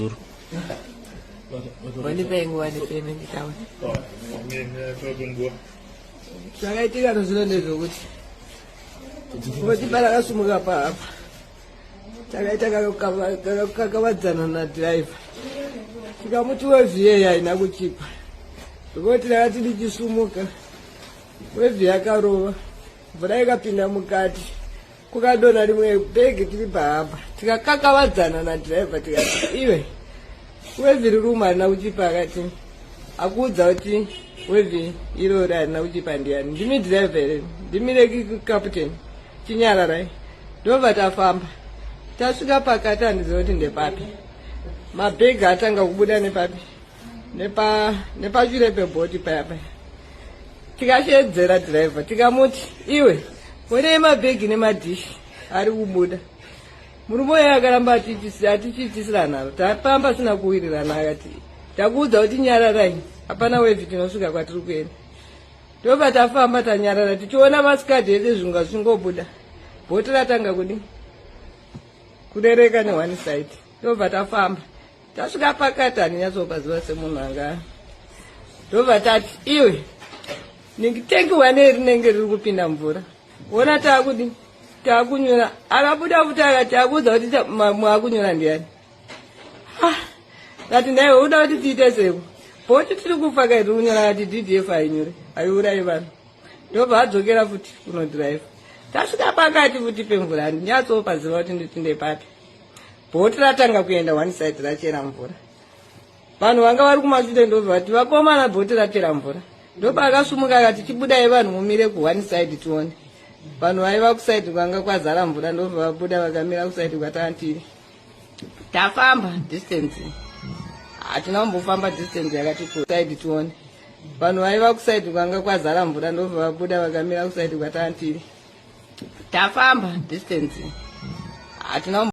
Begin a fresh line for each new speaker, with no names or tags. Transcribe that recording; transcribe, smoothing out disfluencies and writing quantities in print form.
zuru.
Wani penguwa ni pene nitawe.
Penguwa.
Zvakaitika ndozvinonezvo kuti kuti para akasumuka apa takaita kakavadzana nadhiraivha tikamuti wevhiye haina kuchipa zvokuti takati ndichisumuka wevhiye akarova mvura ikapinda mukati kukadonha rimwe bhegi tiri pahamba tikakakavadzana nadhiraivha tikati iwe wevhi riruma harina kuchipa akati akuudza kuti wevhi irori harina kuchipa ndiani ndimi dhiraivha here ndimire kaputeni chinyararai ndobva tafamba tasvika pakati handiziva kuti ndepapi mabhegi atanga kubuda nepapi nepashure pebhoti paya paya tikashedzera dhiraivha tikamuti iwe onei mabhegi nemadhishi ari kubuda murume uyo akaramba atichiitisira nharo tapamba sina kuwirirana akati takuudza kuti nyararai hapana wevhi tinosvika kwatiri kuenda ndobva tafamba tanyarara tichiona masikadhi ese zvingwa zvingobuda bhoti ratanga kudi kurereka ne1 side ndobva tafamba tasvika pakati handinyatsopaziva semunhu anga ndobva tati iwe tengi wane rinenge riri kupinda mvura ona taakudi taakunyura akabuda futi akati akuudza kuti maakunyura ndiani kati ndaiwe uda kuti tiite seko bhoti tiri kufa kaiti kunyura kati ddf hainyure haiurai vanhu ndobva adzokera futi kunodhiraivha tasvika pakati futi pemvura handinyatsopaziva kuti nditinde papi bhoti ratanga kuenda 1 side rachera mvura vanhu vanga vari kumashure ndobva vati vakomana bhoti rachera mvura ndobva akasumuka akati chibudai vanhu mumire ku1 side tione vanhu vaiva kusaidi kwanga kwazara mvura ndobva vabuda vakamira kusaidi kwatantiri tafamba distance hatina kumbofamba distance yakati kusaidi tione vanhu vaiva kusaidi kwanga kwazara mvura ndobva vabuda vakamira kusaidi kwatantiri tafamba distance hatina